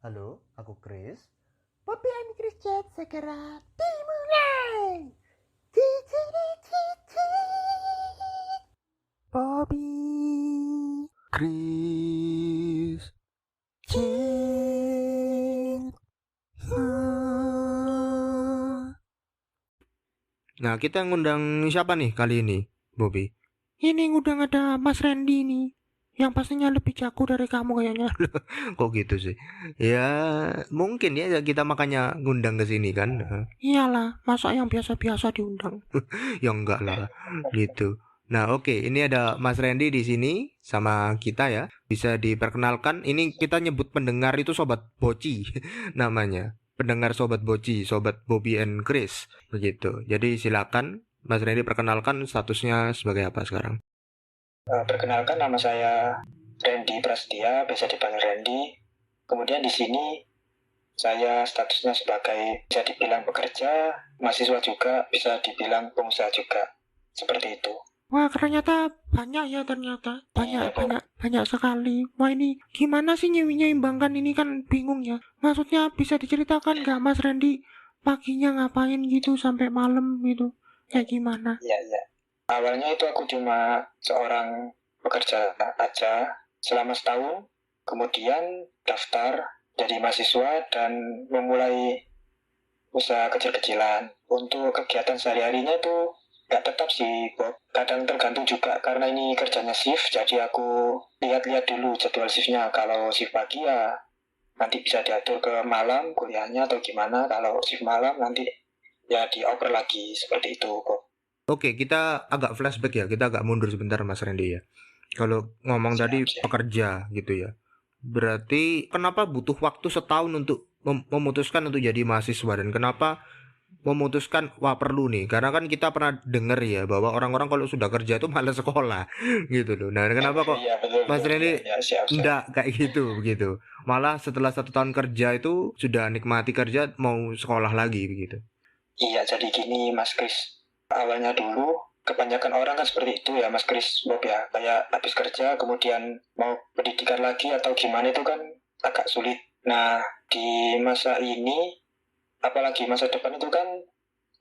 Halo, aku Chris. Bobby and Chris Chat segera dimulai. Cici, cici. Bobby, Chris Chat. Nah, kita ngundang siapa nih kali ini, Bobby? Ini ngundang ada Mas Randy nih, yang pastinya lebih jago dari kamu kayaknya. Kok gitu sih? Ya, mungkin ya kita makanya ngundang ke sini kan. Iyalah, masa yang biasa-biasa diundang. Ya enggak lah, gitu. Nah, oke, ini ada Mas Randy di sini sama kita ya. Bisa diperkenalkan. Ini kita nyebut pendengar itu Sobat Boci namanya. Pendengar Sobat Boci, Sobat Bobby and Chris, begitu. Jadi silakan Mas Randy perkenalkan statusnya sebagai apa sekarang. Perkenalkan, nama saya Randy Prasetya, biasa dipanggil Randy. Kemudian di sini saya statusnya sebagai bisa dibilang pekerja, mahasiswa juga, bisa dibilang pengusaha juga. Seperti itu. Wah, ternyata banyak ya ternyata. Banyak sekali. Wah, ini gimana sih nyimbangkan ini kan bingung ya. Maksudnya bisa diceritakan nggak Mas Randy paginya ngapain gitu sampai malam gitu? Kayak gimana? Iya. Awalnya itu aku cuma seorang pekerja aja selama setahun. Kemudian daftar jadi mahasiswa dan memulai usaha kecil-kecilan. Untuk kegiatan sehari-harinya itu nggak tetap sih, Bob. Kadang tergantung juga karena ini kerjanya shift, jadi aku lihat-lihat dulu jadwal shiftnya. Kalau shift pagi ya nanti bisa diatur ke malam kuliahnya atau gimana. Kalau shift malam nanti ya dioper lagi, seperti itu, Bob. Oke, kita agak flashback ya. Kita agak mundur sebentar, Mas Randy ya. Kalau ngomong tadi Siap. pekerja gitu ya. Berarti kenapa butuh waktu setahun untuk memutuskan untuk jadi mahasiswa dan kenapa memutuskan wah perlu nih? Karena kan kita pernah dengar ya bahwa orang-orang kalau sudah kerja itu malas sekolah gitu loh. Nah, kenapa kok Iya, betul, Mas betul. Randy Ya, siap. enggak kayak gitu begitu? Malah setelah 1 tahun kerja itu sudah nikmati kerja mau sekolah lagi begitu. Iya, jadi gini, Mas Kris. Awalnya dulu, kebanyakan orang kan seperti itu ya, Mas Kris, Bob ya. Kayak habis kerja, kemudian mau pendidikan lagi atau gimana itu kan agak sulit. Nah, di masa ini, apalagi masa depan itu kan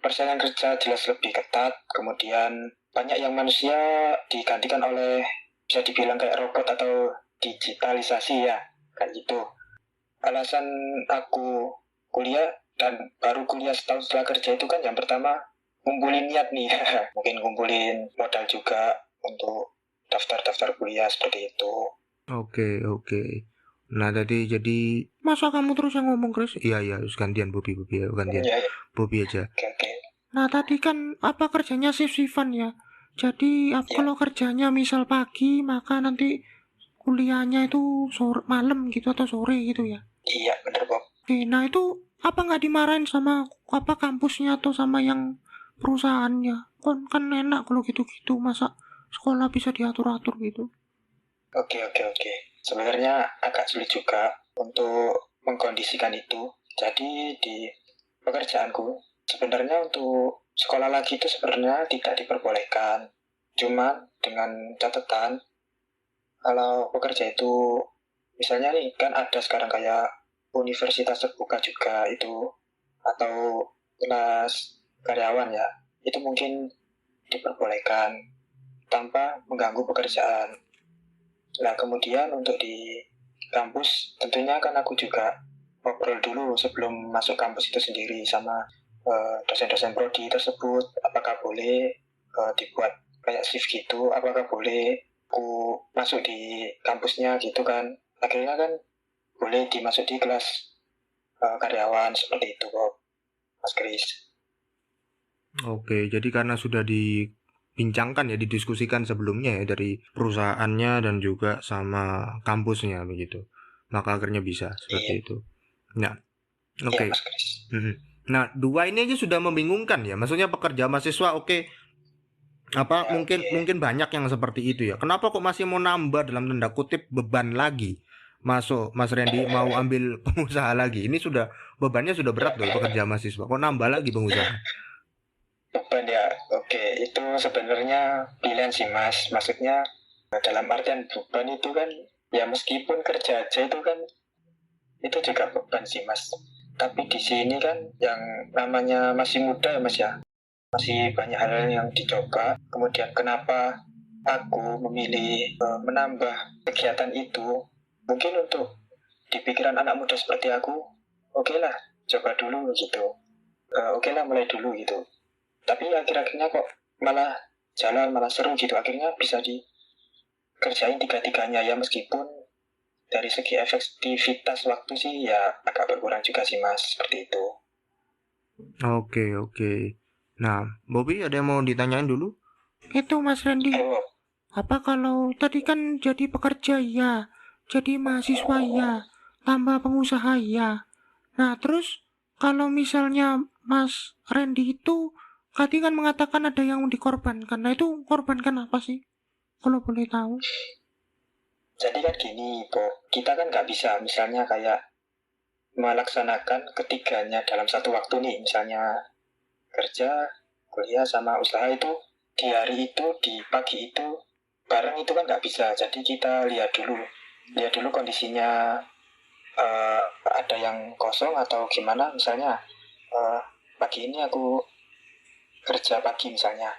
persaingan kerja jelas lebih ketat. Kemudian banyak yang manusia digantikan oleh, bisa dibilang kayak robot atau digitalisasi ya, kayak gitu. Alasan aku kuliah dan baru kuliah setahun setelah kerja itu kan yang pertama ngumpulin niat nih. Mungkin ngumpulin modal juga untuk daftar-daftar kuliah seperti itu. Oke. Nah, tadi jadi Masa kamu terus yang ngomong, Chris? iya, terus gantian Bobby ya, gantian. Ya, Bobby aja. oke. Nah, tadi kan apa kerjanya shift-shiftan ya. Jadi, Ya, kalau kerjanya misal pagi, maka nanti kuliahnya itu sore, malam gitu atau sore gitu ya. iya bener, Bob. Oke, nah itu apa nggak dimarahin sama apa kampusnya atau sama yang perusahaannya? Kan enak kalau gitu-gitu, masa sekolah bisa diatur-atur gitu. Oke. Sebenarnya agak sulit juga untuk mengkondisikan itu. Jadi di pekerjaanku sebenarnya untuk sekolah lagi itu sebenarnya tidak diperbolehkan. Cuman dengan catatan kalau pekerja itu misalnya nih kan ada sekarang kayak universitas terbuka juga itu atau kelas karyawan ya, itu mungkin diperbolehkan tanpa mengganggu pekerjaan. Nah, kemudian untuk di kampus tentunya kan aku juga ngobrol dulu sebelum masuk kampus itu sendiri sama dosen-dosen prodi tersebut, apakah boleh dibuat kayak shift gitu, apakah boleh aku masuk di kampusnya gitu kan. Akhirnya kan boleh dimasuk di kelas karyawan seperti itu kok, Mas Kris. Oke, jadi karena sudah dibincangkan ya, didiskusikan sebelumnya ya dari perusahaannya dan juga sama kampusnya begitu. Maka akhirnya bisa seperti Iya, itu. Nah, iya oke. Mas Kris. Mhm. Nah, dua ini aja sudah membingungkan ya. Maksudnya pekerja mahasiswa oke, apa Ya, mungkin oke. mungkin banyak yang seperti itu ya. Kenapa kok masih mau nambah dalam tanda kutip beban lagi? Masuk Mas Randy mau ambil pengusaha lagi. Ini sudah bebannya sudah berat loh pekerja mahasiswa. Kok nambah lagi pengusaha? Beban ya, oke. Itu sebenarnya pilihan sih Mas. Maksudnya dalam artian beban itu kan ya meskipun kerja aja itu kan itu juga beban sih Mas. Tapi di sini kan yang namanya masih muda ya Mas ya, masih banyak hal yang dicoba. Kemudian kenapa aku memilih menambah kegiatan itu? Mungkin untuk di pikiran anak muda seperti aku, oke lah, coba dulu gitu. Oke lah, mulai dulu gitu. Tapi akhir-akhirnya kok malah jalan, malah seru gitu. Akhirnya bisa dikerjain tiga-tiganya ya, meskipun dari segi efektivitas waktu sih ya agak berkurang juga sih Mas, seperti itu. Oke. Nah, Bobby ada yang mau ditanyain dulu? Itu Mas Randy, Oh, apa kalau tadi kan jadi pekerja ya, jadi mahasiswa ya, tambah pengusaha ya. Nah terus kalau misalnya Mas Randy itu tadi kan mengatakan ada yang dikorbankan. Nah itu korbankan apa sih? Kalau boleh tahu. jadi kan gini, Bo. Kita kan nggak bisa misalnya kayak melaksanakan ketiganya dalam satu waktu nih. Misalnya kerja, kuliah, sama usaha itu di hari itu, di pagi itu, bareng itu kan nggak bisa. Jadi kita lihat dulu kondisinya, ada yang kosong atau gimana. Misalnya pagi ini aku kerja pagi misalnya.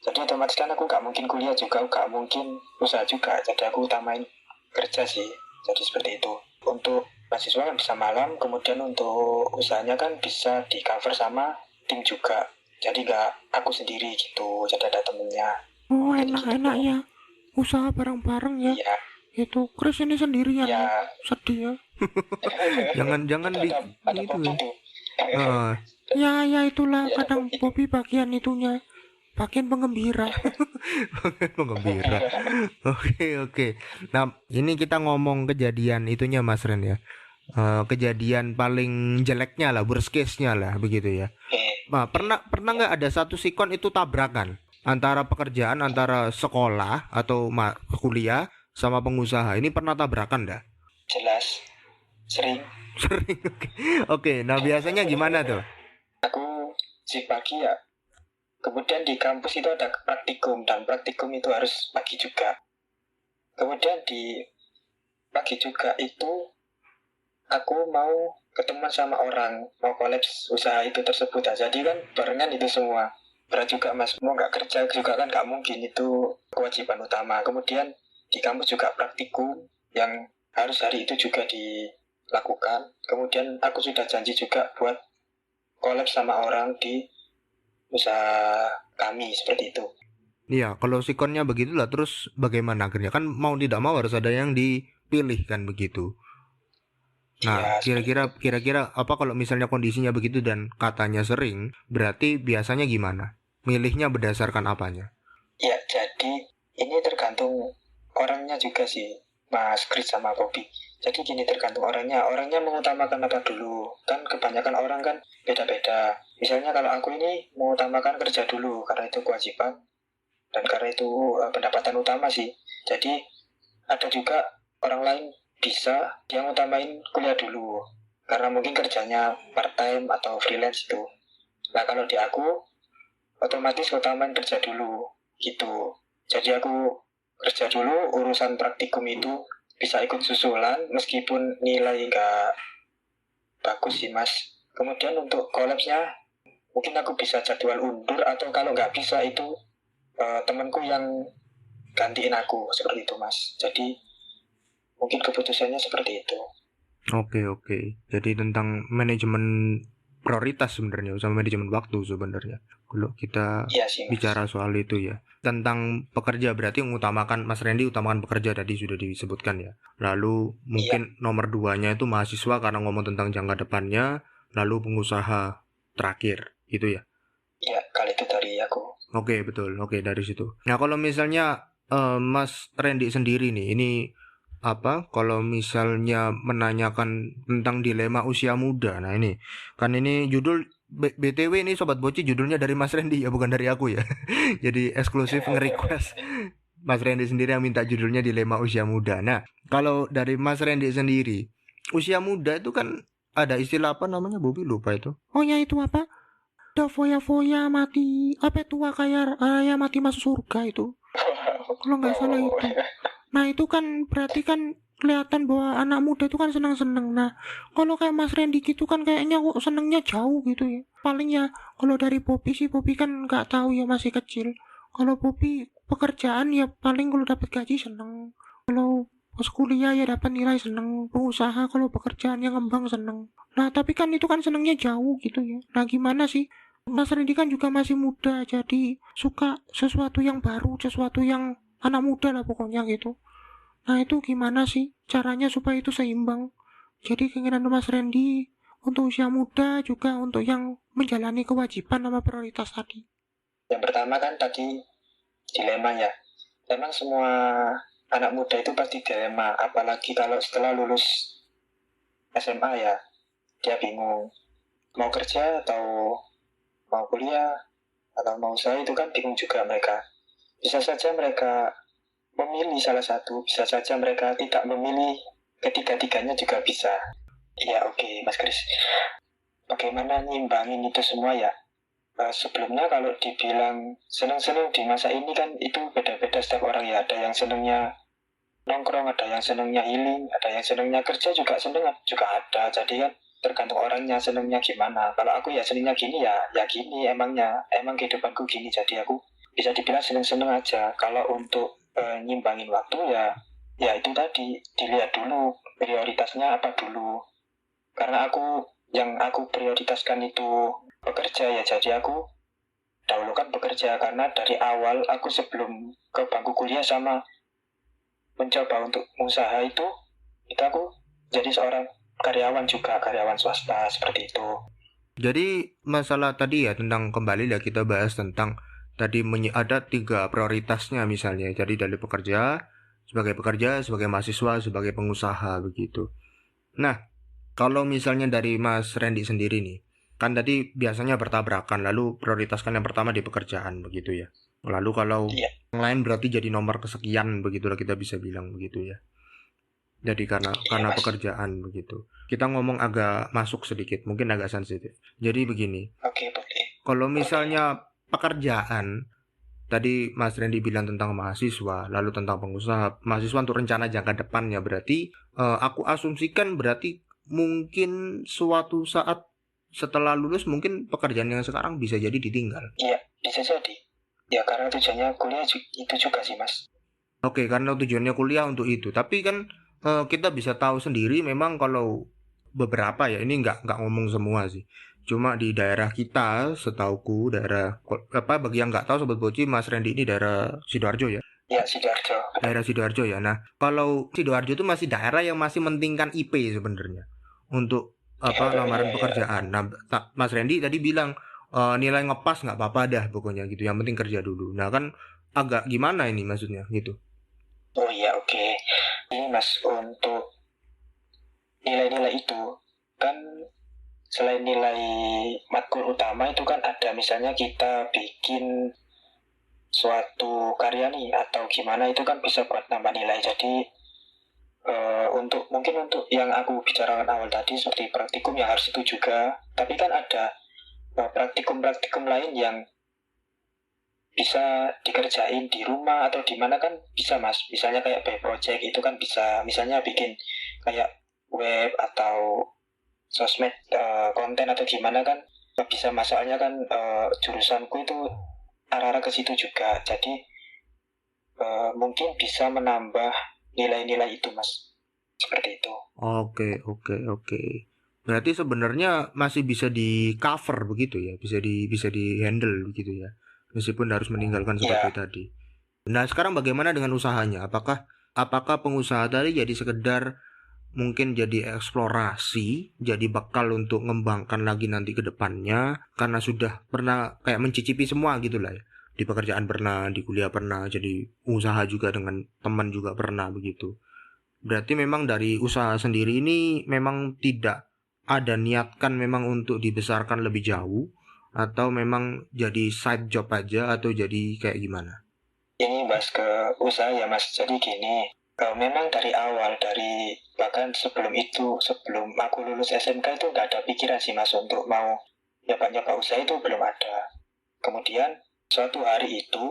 Jadi otomatis kan aku nggak mungkin kuliah juga, nggak mungkin usaha juga. Jadi aku utamain kerja sih. Jadi seperti itu. Untuk mahasiswa kan bisa malam, kemudian untuk usahanya kan bisa di cover sama tim juga. Jadi nggak aku sendiri gitu. Jadi ada temennya. Oh Jadi enak-enak gitu. ya. Usaha bareng-bareng ya. Iya, Itu Chris ini sendirian ya. ya. Sedih ya. Jangan di Ada itu Bobby ya. tuh. Eh, Ya itulah Ya, ada kadang Bobby. Bobby bagian itunya. Bagian penggembira. Penggembira. Oke. Nah, ini kita ngomong kejadian itunya Mas Ren ya. Kejadian paling jeleknya lah, worst case-nya lah begitu ya. Nah, pernah nggak ada satu sikon itu tabrakan antara pekerjaan, antara sekolah atau kuliah sama pengusaha? Ini pernah tabrakan dah? Jelas, sering. Sering. Oke. Nah, biasanya gimana tuh? Aku si pagi ya. Kemudian di kampus itu ada praktikum, dan praktikum itu harus pagi juga. Kemudian di pagi juga itu aku mau ketemuan sama orang, mau kolaps usaha itu tersebut. Nah, jadi kan barengan itu semua. Berat juga Mas, mau nggak kerja juga kan nggak mungkin, itu kewajiban utama. Kemudian di kampus juga praktikum yang harus hari itu juga dilakukan. Kemudian aku sudah janji juga buat kolaps sama orang di usaha kami, seperti itu. Iya, kalau sikonnya begitulah, terus bagaimana akhirnya? Kan mau tidak mau harus ada yang dipilih kan begitu. Nah, Iya, seperti itu. kira-kira apa kalau misalnya kondisinya begitu dan katanya sering, berarti biasanya gimana? Milihnya berdasarkan apanya? Ya, jadi ini tergantung orangnya juga sih, Mas Chris sama Bobby. Jadi gini, tergantung orangnya. Orangnya mengutamakan apa dulu. Kan kebanyakan orang kan beda-beda. Misalnya kalau aku ini mengutamakan kerja dulu, karena itu kewajiban. Dan karena itu pendapatan utama sih. Jadi ada juga orang lain bisa yang utamain kuliah dulu. Karena mungkin kerjanya part-time atau freelance itu. Nah kalau di aku, otomatis utamain kerja dulu gitu. Jadi aku kerja dulu, urusan praktikum itu bisa ikut susulan meskipun nilai nggak bagus sih Mas. Kemudian untuk kolabsnya mungkin aku bisa jadwal undur, atau kalau nggak bisa itu temanku yang gantiin aku, seperti itu Mas. Jadi mungkin keputusannya seperti itu. Oke. Jadi tentang manajemen prioritas sebenarnya, sama manajemen waktu sebenarnya. Kalau kita Iya sih Mas. bicara soal itu ya. Tentang pekerja berarti mengutamakan Mas Randy utamakan pekerja tadi sudah disebutkan ya. Lalu mungkin nomor 2-nya itu mahasiswa karena ngomong tentang jangka depannya, lalu pengusaha terakhir gitu ya. Iya, kali itu dari aku. Oke, betul. Oke, dari situ. Nah, kalau misalnya Mas Randy sendiri nih, ini apa? Kalau misalnya menanyakan tentang dilema usia muda. Nah, ini kan ini judul BTW ini Sobat Boci judulnya dari Mas Randy ya, bukan dari aku ya. Jadi eksklusif nge-request Mas Randy sendiri yang minta judulnya dilema usia muda. Nah, kalau dari Mas Randy sendiri, usia muda itu kan ada istilah apa namanya? Bobby lupa itu. Oh ya itu apa? Ada foya-foya mati. Apa tua kayak raya mati masuk surga itu. Kalau nggak salah itu. Nah itu kan berarti kan kelihatan bahwa anak muda itu kan senang-senang. Nah, kalau kayak Mas Randy gitu kan kayaknya kok senangnya jauh gitu ya. Paling ya kalau dari Poppy sih, Poppy kan nggak tahu ya, masih kecil. Kalau Poppy pekerjaan ya paling kalau dapat gaji seneng. Kalau pas kuliah ya dapat nilai seneng. Pengusaha kalau pekerjaannya ngembang seneng. Nah, tapi kan itu kan senangnya jauh gitu ya. Nah, gimana sih? Mas Randy kan juga masih muda, jadi suka sesuatu yang baru, sesuatu yang anak muda lah pokoknya gitu. Nah, itu gimana sih caranya supaya itu seimbang? Jadi keinginan Mas Randy untuk usia muda juga untuk yang menjalani kewajiban sama prioritas tadi. Yang pertama kan tadi dilema ya. Memang semua anak muda itu pasti dilema, apalagi kalau setelah lulus SMA ya, dia bingung mau kerja atau mau kuliah atau mau usaha, itu kan bingung juga mereka. Bisa saja mereka memilih salah satu, bisa saja mereka tidak memilih ketiga-tiganya juga bisa. Ya oke, Mas Kris. Bagaimana nyimbangin itu semua ya? Sebelumnya kalau dibilang seneng-seneng di masa ini kan itu beda-beda setiap orang ya. Ada yang senengnya nongkrong, ada yang senengnya healing, ada yang senengnya kerja juga seneng juga ada. Jadi kan tergantung orangnya senengnya gimana. Kalau aku ya senengnya gini ya gini, emang kehidupanku gini, jadi aku bisa dibilang seneng-seneng aja. Kalau untuk nyimbangin waktu ya itu tadi dilihat dulu prioritasnya apa dulu. Karena yang aku prioritaskan itu bekerja ya, jadi aku dahulukan bekerja. Karena dari awal aku sebelum ke bangku kuliah sama mencoba untuk usaha itu aku jadi seorang karyawan juga, karyawan swasta seperti itu. Jadi masalah tadi ya tentang kembali lah kita bahas tentang tadi ada 3 prioritasnya misalnya. Jadi dari pekerja, sebagai mahasiswa, sebagai pengusaha begitu. Nah, kalau misalnya dari Mas Randy sendiri nih, kan tadi biasanya bertabrakan, lalu prioritaskan yang pertama di pekerjaan begitu ya. Lalu kalau Iya. yang lain berarti jadi nomor kesekian begitulah kita bisa bilang begitu ya. Jadi karena Mas. pekerjaan begitu. Kita ngomong agak masuk sedikit, mungkin agak sensitif. Jadi begini, Oke, boleh. kalau misalnya pekerjaan, tadi Mas Randy bilang tentang mahasiswa, lalu tentang pengusaha, mahasiswa untuk rencana jangka depannya, berarti aku asumsikan berarti mungkin suatu saat setelah lulus mungkin pekerjaan yang sekarang bisa jadi ditinggal. Iya, bisa jadi. Ya karena tujuannya kuliah itu juga sih, Mas. Oke, karena tujuannya kuliah untuk itu. Tapi kan kita bisa tahu sendiri memang kalau beberapa ya, ini nggak ngomong semua sih. Cuma di daerah kita, setauku daerah bagi yang nggak tahu Sobat Boci, Mas Randy ini daerah Sidoarjo ya. Ya, Sidoarjo. Daerah Sidoarjo ya. Nah, kalau Sidoarjo itu masih daerah yang masih mentingkan IP sebenarnya untuk lamaran pekerjaan. Nah, Mas Randy tadi bilang nilai ngepas nggak apa-apa dah pokoknya gitu. Yang penting kerja dulu. Nah, kan agak gimana ini maksudnya gitu. Oh iya, oke. Ini Mas, untuk nilai-nilai itu kan selain nilai matkul utama itu kan ada misalnya kita bikin suatu karya nih atau gimana, itu kan bisa buat nambah nilai. Jadi mungkin untuk yang aku bicarakan awal tadi seperti praktikum ya harus itu juga. Tapi kan ada praktikum-praktikum lain yang bisa dikerjain di rumah atau di mana kan bisa Mas. Misalnya kayak by project itu kan bisa, misalnya bikin kayak web atau sosmed konten atau gimana kan bisa. Masalahnya kan jurusanku itu arah-arah ke situ juga. Jadi mungkin bisa menambah nilai-nilai itu Mas. Seperti itu. Oke. Berarti sebenarnya masih bisa di cover begitu ya, bisa di handle begitu ya, meskipun harus meninggalkan seperti tadi. Nah sekarang bagaimana dengan usahanya? Apakah pengusaha tadi jadi sekedar mungkin jadi eksplorasi, jadi bekal untuk mengembangkan lagi nanti ke depannya, karena sudah pernah kayak mencicipi semua gitu lah ya. Di pekerjaan pernah, di kuliah pernah, jadi usaha juga dengan teman juga pernah begitu. Berarti memang dari usaha sendiri ini memang tidak ada niatkan memang untuk dibesarkan lebih jauh, atau memang jadi side job aja, atau jadi kayak gimana? Ini Mas ke usaha ya Mas. Jadi gini, memang dari awal, bahkan sebelum aku lulus SMK itu nggak ada pikiran sih Mas untuk mau nyoba usaha, itu belum ada. Kemudian suatu hari itu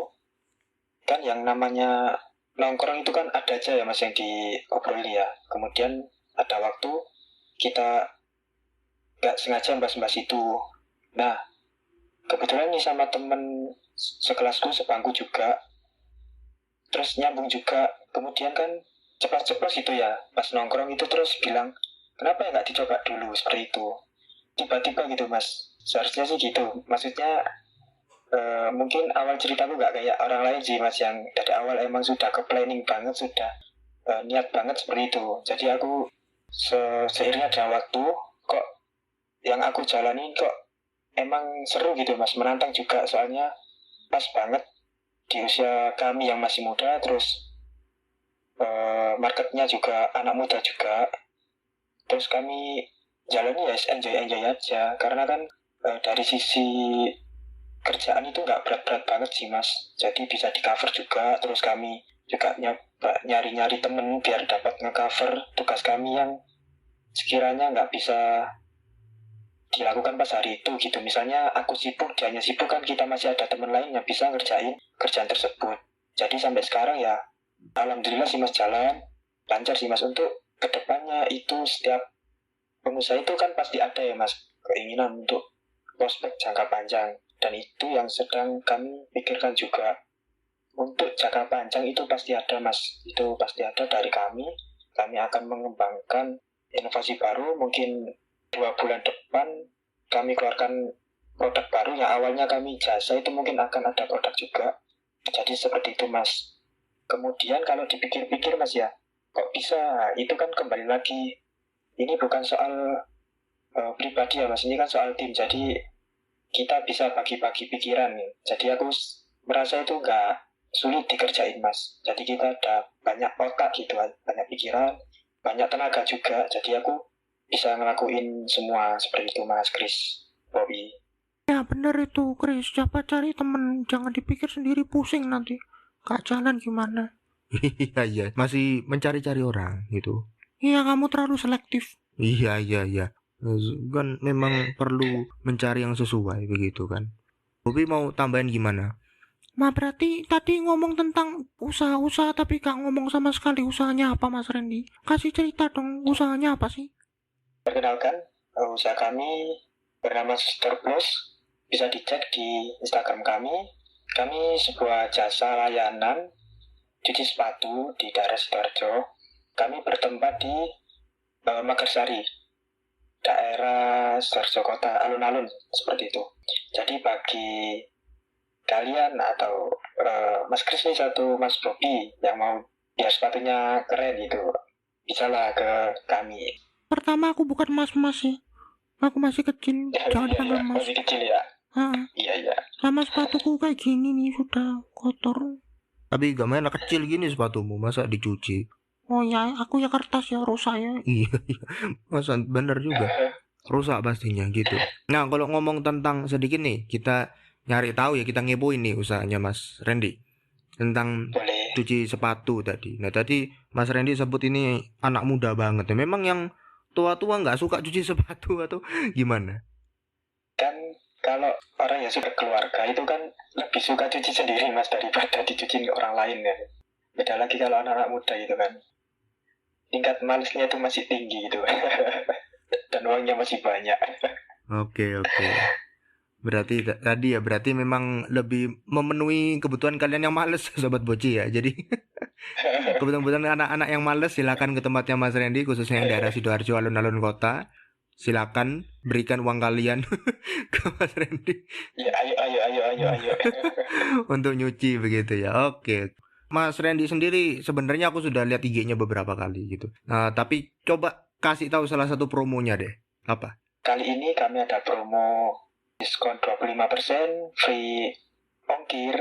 kan yang namanya nongkrong itu kan ada aja ya mas yang diobroli ya. Kemudian ada waktu kita nggak sengaja bahas-bahas itu. Nah, kebetulan nih sama temen sekelasku, sebangku juga, terus nyambung juga. Kemudian kan ceplos-ceplos gitu ya, pas nongkrong itu terus bilang, kenapa ya nggak dicoba dulu seperti itu. Tiba-tiba gitu mas, seharusnya sih gitu. Maksudnya mungkin awal ceritaku nggak kayak orang lain sih mas, yang dari awal emang sudah ke planning banget, sudah niat banget seperti itu. Jadi aku seiringnya dengan waktu, kok yang aku jalani kok emang seru gitu mas, menantang juga, soalnya pas banget di usia kami yang masih muda, terus marketnya juga anak muda juga, terus kami jalani ya enjoy aja, karena kan dari sisi kerjaan itu nggak berat-berat banget sih mas, jadi bisa di cover juga. Terus kami juga nyoba nyari-nyari temen biar dapat nge-cover tugas kami yang sekiranya nggak bisa dilakukan pas hari itu gitu. Misalnya aku sibuk, dianya sibuk, kan kita masih ada teman lain yang bisa ngerjain kerjaan tersebut. Jadi sampai sekarang ya alhamdulillah sih mas, jalan lancar sih mas. Untuk kedepannya itu setiap pengusaha itu kan pasti ada ya mas keinginan untuk prospek jangka panjang, dan itu yang sedang kami pikirkan juga. Untuk jangka panjang itu pasti ada mas, itu pasti ada dari kami. Kami akan mengembangkan inovasi baru, mungkin 2 bulan depan kami keluarkan produk baru yang awalnya kami jasa, itu mungkin akan ada produk juga. Jadi seperti itu mas. Kemudian kalau dipikir-pikir mas ya, kok bisa, itu kan kembali lagi, ini bukan soal pribadi ya mas, ini kan soal tim. Jadi kita bisa bagi-bagi pikiran nih. Jadi aku merasa itu nggak sulit dikerjain mas. Jadi kita ada banyak otak gitu, banyak pikiran, banyak tenaga juga. Jadi aku bisa ngelakuin semua seperti itu mas Chris, Bobby. Ya bener itu Chris, siapa cari temen, jangan dipikir sendiri, pusing nanti gak jalan gimana. Iya, masih mencari-cari orang gitu. Iya, kamu terlalu selektif. Iya. Kan memang perlu mencari yang sesuai begitu kan. Bobby mau tambahin gimana? Berarti tadi ngomong tentang usaha-usaha tapi gak ngomong sama sekali usahanya apa Mas Randy. Kasih cerita dong, usahanya apa sih? Perkenalkan, usaha kami bernama Sister Plus. Bisa dicek di Instagram kami. Kami sebuah jasa layanan cuci sepatu di daerah Sidoarjo. Kami bertempat di Magarsari, daerah Sidoarjo Kota, alun-alun seperti itu. Jadi bagi kalian atau Mas Chris nih satu Mas Bobby yang mau biar sepatunya keren gitu, bisalah ke kami. Pertama aku bukan mas-mas ya. Aku masih kecil, jangan dipanggil mas. Masih kecil ya? Iya. Sama sepatuku kayak gini nih, sudah kotor. Tapi gak main kecil gini sepatumu, masa dicuci? Oh ya, aku ya kertas ya, rusak ya. Iya, masa bener juga. Rusak pastinya gitu. Nah, kalau ngomong tentang sedikit nih, kita nyari tahu ya, kita ngepoin nih usahanya Mas Randy tentang Boleh. cuci sepatu tadi. Nah, tadi Mas Randy sebut ini anak muda banget ya. Memang yang tua-tua nggak suka cuci sepatu atau gimana? Kan kalau orang yang sudah keluarga itu kan lebih suka cuci sendiri mas daripada dicuci ke orang lain ya. Beda lagi kalau anak-anak muda itu kan tingkat malesnya itu masih tinggi gitu. Dan uangnya masih banyak. Oke. Berarti berarti memang lebih memenuhi kebutuhan kalian yang males sobat Boci ya. Jadi kebutuhan anak-anak yang males silakan ke tempatnya Mas Randy, khususnya yang daerah Sidoarjo alun-alun kota. Silakan berikan uang kalian ke Mas Randy. Ya, ayo. Untuk nyuci begitu ya. Oke. Mas Randy sendiri sebenarnya aku sudah lihat IG-nya beberapa kali gitu. Nah, tapi coba kasih tahu salah satu promonya deh. Apa? Kali ini kami ada promo diskon 25%, free ongkir,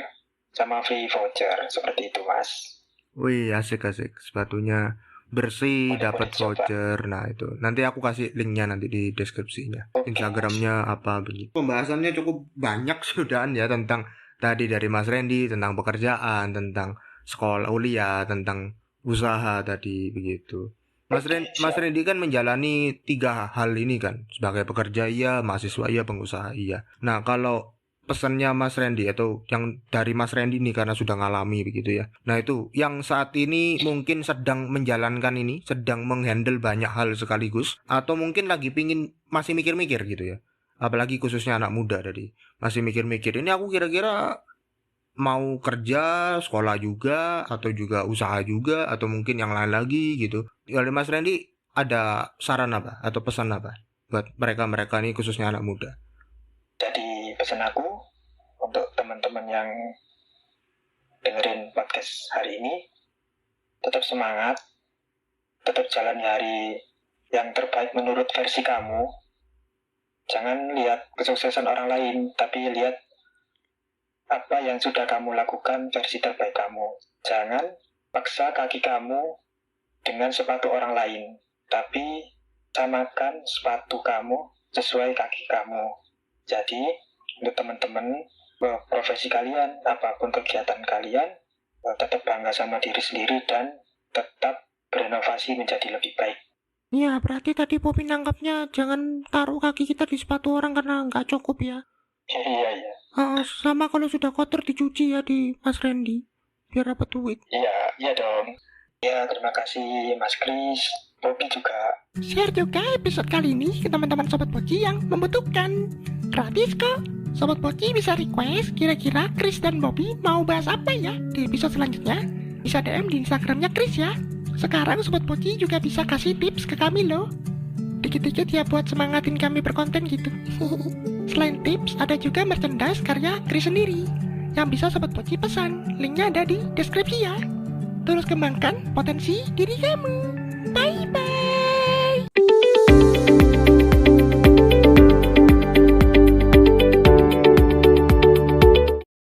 sama free voucher. Seperti itu mas. Wih, asik. Sepatunya bersih, Boleh dapat coba. voucher. Nah, itu. Nanti aku kasih linknya nanti di deskripsinya. Oke. Instagramnya apa begitu. Pembahasannya cukup banyak sudahan ya tentang tadi dari Mas Randy, tentang pekerjaan, tentang sekolah kuliah, tentang usaha tadi begitu. Mas Randy kan menjalani 3 hal ini kan, sebagai pekerja iya, mahasiswa iya, pengusaha iya. Nah, kalau pesannya Mas Randy atau yang dari Mas Randy nih karena sudah ngalami begitu ya. Nah itu yang saat ini mungkin sedang menjalankan ini, sedang menghandle banyak hal sekaligus, atau mungkin lagi pingin masih mikir-mikir gitu ya. Apalagi khususnya anak muda tadi masih mikir-mikir. Ini aku kira-kira mau kerja, sekolah juga, atau juga usaha juga, atau mungkin yang lain lagi gitu. Dari Mas Randy ada saran apa atau pesan apa buat mereka-mereka ini khususnya anak muda? Jadi pesan aku untuk teman-teman yang dengerin podcast hari ini, tetap semangat, tetap jalani hari yang terbaik menurut versi kamu. Jangan lihat kesuksesan orang lain, tapi lihat apa yang sudah kamu lakukan versi terbaik kamu. Jangan paksa kaki kamu dengan sepatu orang lain, tapi samakan sepatu kamu sesuai kaki kamu. Jadi, untuk teman-teman, profesi kalian, apapun kegiatan kalian, tetap bangga sama diri sendiri dan tetap berinovasi menjadi lebih baik. Ya, berarti tadi Poppy nangkapnya jangan taruh kaki kita di sepatu orang karena nggak cukup ya. Iya. Sama kalau sudah kotor dicuci ya di Mas Randy, biar dapat duit. Iya dong. Ya, terima kasih Mas Kris, Bobby juga. Share juga episode kali ini ke teman-teman Sobat Poci yang membutuhkan. Gratis kok. Sobat Poci bisa request kira-kira Chris dan Bobby mau bahas apa ya di episode selanjutnya. Bisa DM di Instagramnya Chris ya. Sekarang Sobat Poci juga bisa kasih tips ke kami loh. Dikit-dikit ya buat semangatin kami berkonten gitu. Selain tips, ada juga merchandise karya Chris sendiri yang bisa Sobat Poci pesan. Linknya ada di deskripsi ya. Terus kembangkan potensi diri kamu. Bye-bye.